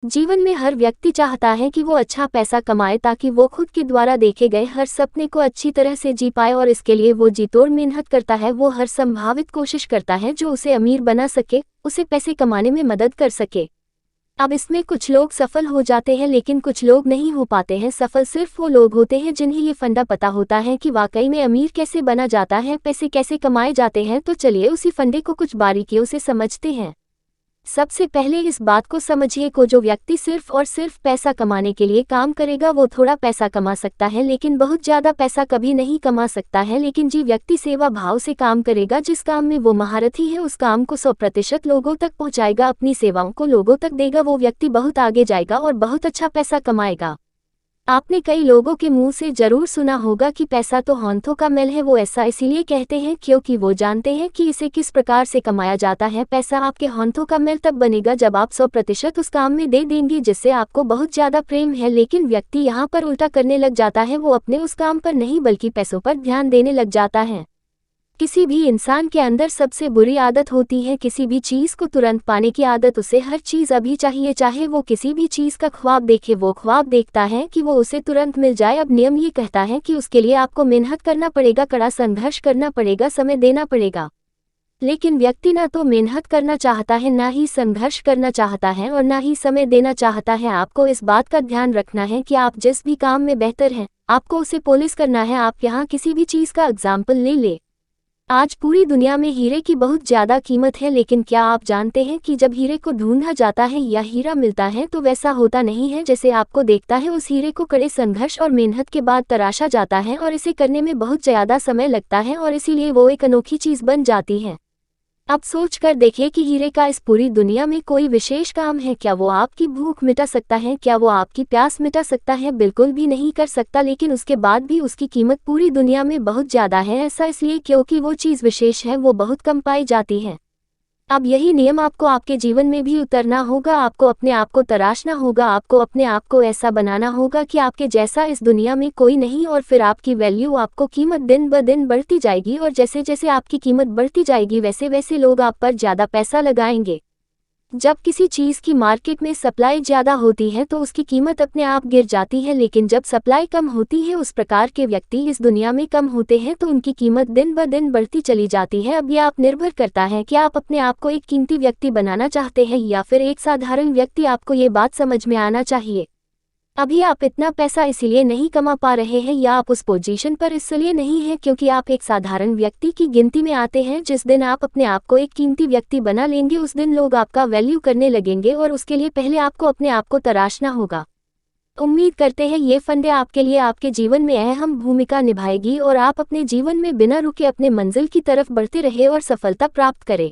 जीवन में हर व्यक्ति चाहता है कि वो अच्छा पैसा कमाए ताकि वो खुद के द्वारा देखे गए हर सपने को अच्छी तरह से जी पाए और इसके लिए वो जी तोड़ मेहनत करता है। वो हर संभावित कोशिश करता है जो उसे अमीर बना सके, उसे पैसे कमाने में मदद कर सके। अब इसमें कुछ लोग सफल हो जाते हैं लेकिन कुछ लोग नहीं हो पाते हैं सफल। सिर्फ वो लोग होते हैं जिन्हें ये फंडा पता होता है कि वाकई में अमीर कैसे बना जाता है, पैसे कैसे कमाए जाते हैं। तो चलिए उसी फंडे को कुछ बारीकियों से समझते हैं। सबसे पहले इस बात को समझिए को जो व्यक्ति सिर्फ और सिर्फ पैसा कमाने के लिए काम करेगा वो थोड़ा पैसा कमा सकता है लेकिन बहुत ज़्यादा पैसा कभी नहीं कमा सकता है। लेकिन जी व्यक्ति सेवा भाव से काम करेगा, जिस काम में वो महारथी है उस काम को 100% लोगों तक पहुंचाएगा, अपनी सेवाओं को लोगों तक देगा, वो व्यक्ति बहुत आगे जाएगा और बहुत अच्छा पैसा कमाएगा। आपने कई लोगों के मुंह से जरूर सुना होगा कि पैसा तो हाथों का मैल है। वो ऐसा इसीलिए कहते हैं क्योंकि वो जानते हैं कि इसे किस प्रकार से कमाया जाता है। पैसा आपके हाथों का मैल तब बनेगा जब आप 100% उस काम में दे देंगे जिससे आपको बहुत ज़्यादा प्रेम है। लेकिन व्यक्ति यहाँ पर उल्टा करने लग जाता है, वो अपने उस काम पर नहीं बल्कि पैसों पर ध्यान देने लग जाता है। किसी भी इंसान के अंदर सबसे बुरी आदत होती है किसी भी चीज़ को तुरंत पाने की आदत। उसे हर चीज़ अभी चाहिए, चाहे वो किसी भी चीज़ का ख्वाब देखे, वो ख्वाब देखता है कि वो उसे तुरंत मिल जाए। अब नियम ये कहता है कि उसके लिए आपको मेहनत करना पड़ेगा, कड़ा संघर्ष करना पड़ेगा, समय देना पड़ेगा। लेकिन व्यक्ति ना तो मेहनत करना चाहता है, ना ही संघर्ष करना चाहता है और ना ही समय देना चाहता है। आपको इस बात का ध्यान रखना है कि आप जिस भी काम में बेहतर हैं आपको उसे पॉलिश करना है। आप यहाँ किसी भी चीज़ का एग्जाम्पल ले ले। आज पूरी दुनिया में हीरे की बहुत ज़्यादा कीमत है, लेकिन क्या आप जानते हैं कि जब हीरे को ढूंढा जाता है या हीरा मिलता है तो वैसा होता नहीं है जैसे आपको देखता है। उस हीरे को कड़े संघर्ष और मेहनत के बाद तराशा जाता है और इसे करने में बहुत ज़्यादा समय लगता है और इसीलिए वो एक अनोखी चीज़ बन जाती है। अब सोच कर देखिए कि हीरे का इस पूरी दुनिया में कोई विशेष काम है क्या? वो आपकी भूख मिटा सकता है क्या? वो आपकी प्यास मिटा सकता है? बिल्कुल भी नहीं कर सकता। लेकिन उसके बाद भी उसकी कीमत पूरी दुनिया में बहुत ज़्यादा है। ऐसा इसलिए क्योंकि वो चीज़ विशेष है, वो बहुत कम पाई जाती है। अब यही नियम आपको आपके जीवन में भी उतरना होगा। आपको अपने आप को तराशना होगा, आपको अपने आप को ऐसा बनाना होगा कि आपके जैसा इस दुनिया में कोई नहीं और फिर आपकी वैल्यू, आपको कीमत दिन ब दिन बढ़ती जाएगी और जैसे जैसे आपकी कीमत बढ़ती जाएगी वैसे वैसे लोग आप पर ज़्यादा पैसा लगाएंगे। जब किसी चीज़ की मार्केट में सप्लाई ज़्यादा होती है तो उसकी कीमत अपने आप गिर जाती है, लेकिन जब सप्लाई कम होती है, उस प्रकार के व्यक्ति इस दुनिया में कम होते हैं तो उनकी कीमत दिन ब दिन बढ़ती चली जाती है। अब यह आप निर्भर करता है कि आप अपने आप को एक कीमती व्यक्ति बनाना चाहते हैं या फिर एक साधारण व्यक्ति। आपको ये बात समझ में आना चाहिए, अभी आप इतना पैसा इसलिए नहीं कमा पा रहे हैं या आप उस पोजीशन पर इसलिए नहीं हैं क्योंकि आप एक साधारण व्यक्ति की गिनती में आते हैं। जिस दिन आप अपने आप को एक कीमती व्यक्ति बना लेंगे उस दिन लोग आपका वैल्यू करने लगेंगे और उसके लिए पहले आपको अपने आप को तराशना होगा। उम्मीद करते हैं ये फंडे आपके लिए आपके जीवन में अहम भूमिका निभाएगी और आप अपने जीवन में बिना रुके अपने मंजिल की तरफ बढ़ते रहे और सफलता प्राप्त करें।